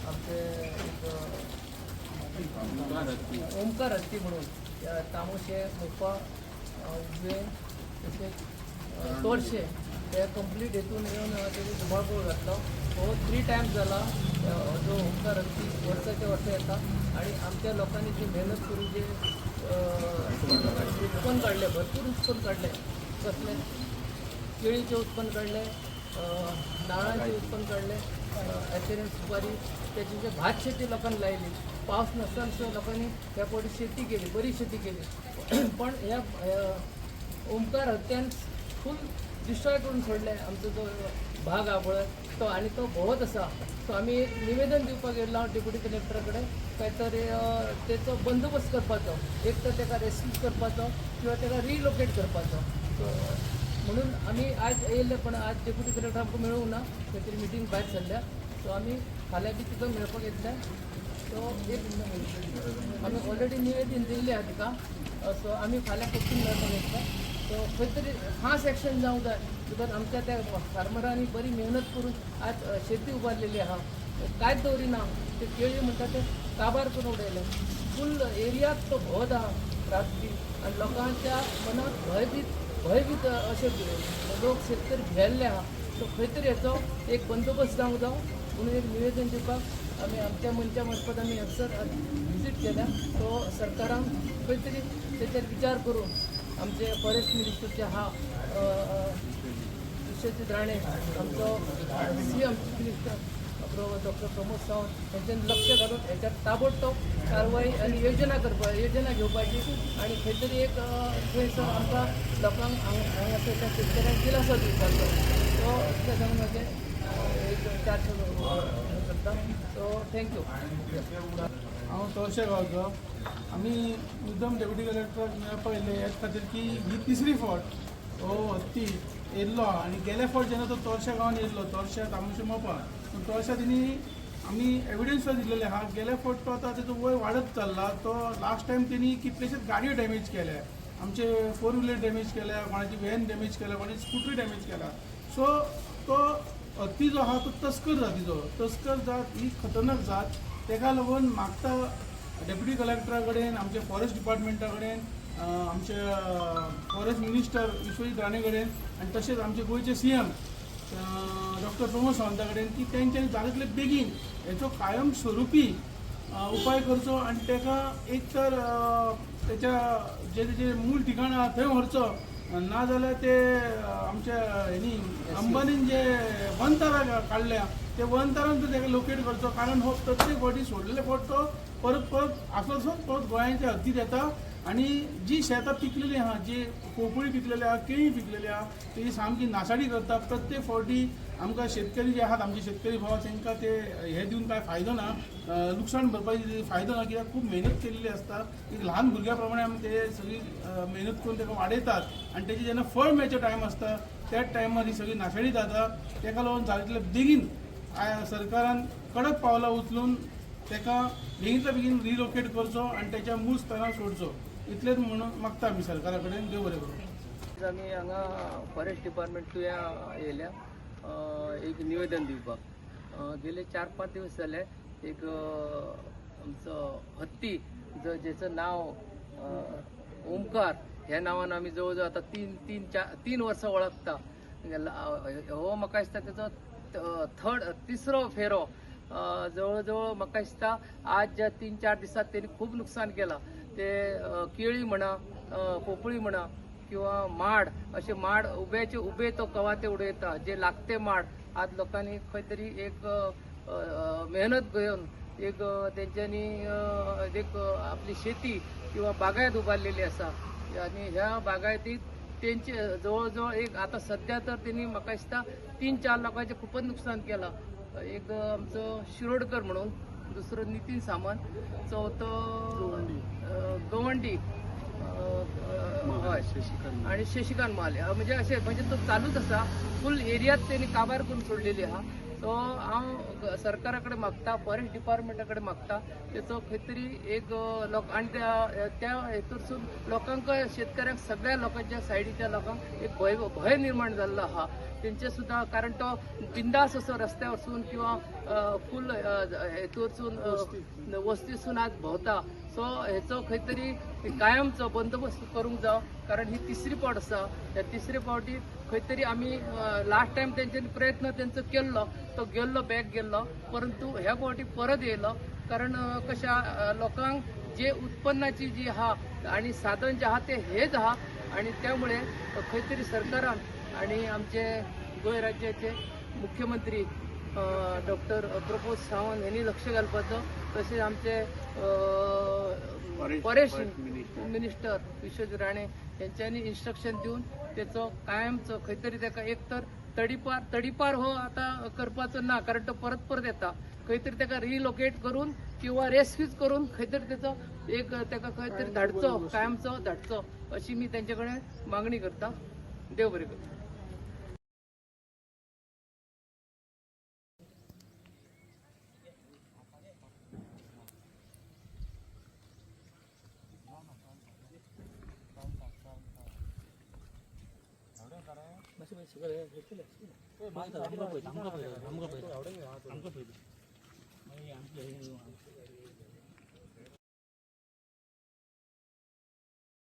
आमचे ओमकार हत्ती म्हणून तामोशे मोपा उबे तसेच तोरशे ते कंप्लीट हेतून येऊन त्याची धुमाकूळ घातलो. हो 3 टायम्स झाला जो ओमकार हत्ती वर्षाच्या वर्ष येतात आणि आमच्या लोकांनी जी मेहनत करून जे उत्पन्न काढले, भरपूर उत्पन्न काढले. कसले केळीचे उत्पन्न काढले, नारळाचे उत्पन्न काढले, ॲथेरियन सुपारी, त्याची जे भात शेती लोकांनी लायली. पाऊस नसताना लोकांनी त्या पोटी शेती केली, बरी शेती केली. पण ह्या ओमकार हत्यान फुल डिस्ट्रॉय करून सोडले आमचो जो भाग हा पळय तो, आणि तो भोवत आसा. सो आमी एक निवेदन दिवपाक गेल्लो हांव डेप्युटी कलेक्टरा कडेन, काय तर तेचो बंदोबस्त करपाचो, एक तर ताका रेस्क्यू करपाचो किंवा ताका रिलोकेट करपाचो. सो म्हणून आमी आज येयल्ले, पण आज डेप्युटी कलेक्टर आमकां मेळूंक ना, खंय तरी मिटींग भायर सरल्या. सो आमी फाल्यां बी तिका मेळपाक येतले. सो एक आमी ऑलरेडी निवेदन दिल्लें आहा तिका. सो आमी फाल्यां पसून मेळपाक येतले. सो खंय तरी खास एक्शन जावंक जाय, बिकॉज आमच्या त्या फार्मरांनी बरी मेहनत करून आज शेती उबारलेली आहा. कांयच दवरिना, ते केळी म्हणटा ते काबार करून उडयले. फुल एरियात तो भोवत आहा रात्री, आणि लोकांच्या मनात भयभीत अशें लोक शेतकरी भियेल्ले आहा. सो खंय तरी हेचो एक बंदोबस्त जावंक जाय म्हणून एक निवेदन दिवपाक आमी आमच्या मनच्या मार्फत आमी हंगसर विजीट केल्या. तो सरकारान खंय तरी तेचेर विचार करून आमचे फॉरेस्ट मिनिस्टरचे हा विश्वजीत राणे, आमचो CM chief minister doctor Pramod Sawant यांच्यान लक्ष घालून ह्याच्यात ताबडतोब कारवाई आणि योजना घेवपाची, आणि खंय तरी एक थंयसर आमकां लोकांक हांगासर त्या शेतकऱ्यांक दिलासो दिवपाचो. तो इतलें सांगून म्हाजें एक 4 शब्द करता. So thank you. हांव तोरशे गांवचो. आमी मुद्दम डेप्युटी कलेक्टराक मेळपाक येयले हेच खातीर की ही 3री फावट हो हत्ती येयल्लो, आणि गेल्या फावट जेन्ना तो तोरशे गांवांत येयल्लो, तोरशे तामोशे मोपा, तोरशे तेणी आमी एविडन्स दिल्लेले आहा. गेल्या फावट तो आतां तेजो वय वाडत चल्ला. तो लास्ट टायम तेणी कितलेशेच गाडयो डॅमेज केल्या, आमचे 4 व्हिलर डॅमेज केल्या, कोणाची व्हॅन डॅमेज केल्या, कोणाची स्कूटरी डॅमेज केल्या. सो तो हत्ती जो आहा तो तस्कर जातीचो. तस्कर जात ही खतरनाक जात. तेका लागून मागता डेप्युटी कलेक्टरा कडेन, आमचे फॉरेस्ट डिपार्टमेंटा कडेन, आमचे फॉरेस्ट मिनिस्टर विश्वजीत राणे कडेन, आनी तशेंच आमचे गोंयचे CM डॉक्टर प्रमोद सावंता कडेन, की तेंच्यांनी जाता तितले बेगीन हेचो कायम स्वरुपी उपाय करचो, आनी ताका एक तर तेच्या जे तेजे मूळ ठिकाण आहा थंय व्हरचो, नाजाल्यार ते आमच्या हेनी अंबानीन जे वनतारा काडल्या ते वनतारान तो ताका लोकेट करचो. कारण हो प्रत्येक फावटी सोडलेले फावट तो परत आसोच परत गोंयांच्या हद्दीत येता, आणि जी शेतां पिकलेली आहा, जी पोपळी पिकलेली आहा, केळी पिकलेली आहा, तेजी सामकी नासाडी करता. प्रत्येक फावटी आमकां शेतकरी जे आहात, आमचे शेतकरी भाव, तांकां ते हे दिवन काय फायदो ना, लुकसाण भरपाची फायदो ना, कित्याक खूब मेहनत केलेली आसता. एक ल्हान भुरग्या प्रमाणे आमी ते सगळी मेहनत करून ताका वाडयतात, आनी तेजी जेन्ना फळ मेळचो टायम आसता त्याच टायमार ही सगळी नासाडी जाता. ताका लागून जाता तितले बेगीन सरकारान कडक पावलां उचलून ताका बेगींतल्या बेगीन रिलोकेट करचो आनी त्याच्या मूळ स्थळार सोडचो. इतलेंच म्हणून मागता आमी सरकारा कडेन. देव बरें करूं. आमी हांगा फॉरेस्ट डिपार्टमेंटूया येयल्या एक निवेदन दिवपाक. गेले 4-5 दीस जाले एक आमचो हत्ती जेचं नाव ओमकार ह्या नांवान आमी जवळ जवळ आता 3 वर्सां वळखता. हो म्हाका दिसता तेचो 3रो फेरो. जवळजवळ म्हाका दिसता आज ज्या 3-4 दिसात त्यांनी खूप नुकसान केला. ते केळी म्हणा, पोपळी म्हणा, किंवा माड, असे माड उभ्याचे उभे तो कवा ते उडयता, जे लागते माड आज लोकांनी खंय तरी एक मेहनत घेऊन एक त्यांच्यानी एक आपली शेती किंवा बागायत उभारलेली असा, आणि ह्या बागायतीत त्यांचे जवळजवळ एक आता सध्या तर त्यांनी म्हाका दिसता 3-4 लोकांचे खूपच नुकसान केला. एक आमचं शिरोडकर म्हणून, दुसरं नितीन सामंत, चौथं गवंडी आणि शशिकांत माल, म्हणजे असे म्हणजे तो चालूच असा. फुल एरियात त्यांनी काबार करून सोडलेली आहा. सो हांव सरकाराकडे मागता, फॉरेस्ट डिपार्टमेंटाकडे मागता त्याचो खंय तरी एक लोक, आणि त्या हेतून लोकांक, शेतकऱ्यांक, सगळ्या लोकांच्या सायडीच्या लोकांक एक भय निर्माण जाल्लो आहा त्यांचे सुद्धा, कारण तो बिंदास असो रस्त्यावर वचून किंवा फुल हेतू वचून वस्तीसून आज भोंवता. सो हेचो खंय तरी कायमचो बंदोबस्त करूंक जाय, कारण ही तिसरी फावट आसा. ह्या तिसरे फावटी खंय तरी आमी लास्ट टायम तेंच्यांनी प्रयत्न तेंचो केल्लो, तो गेल्लो बॅक गेल्लो, परंतु ह्या फावटी परत येयलो. कारण कशा लोकांक जे उत्पन्नाची जी आहा आणि साधन जे आहा ते हेच आहा, आणि त्यामुळे खंय तरी सरकारान आणि आमचे गोंय राज्याचे मुख्यमंत्री डॉक्टर प्रमोद सावंत यांनी लक्ष घालपाचो. तसेच आमचे फॉरेस्ट मिनिस्टर विश्वजीत राणे यांच्यांनी इन्स्ट्रक्शन दिवन त्याचो कायमचो खंय तरी ताका एक तर तडीपार हो आता करपाचो ना, कारण तो परत परत येता. खंय तरी ताका रिलोकेट करून किंवा रेस्क्यूज करून खंय तरी त्याचो एक ताका खंय तरी धाडचो, कायमचो धाडचो, अशी मी त्यांचे कडेन मागणी करता. देव बरें करूं.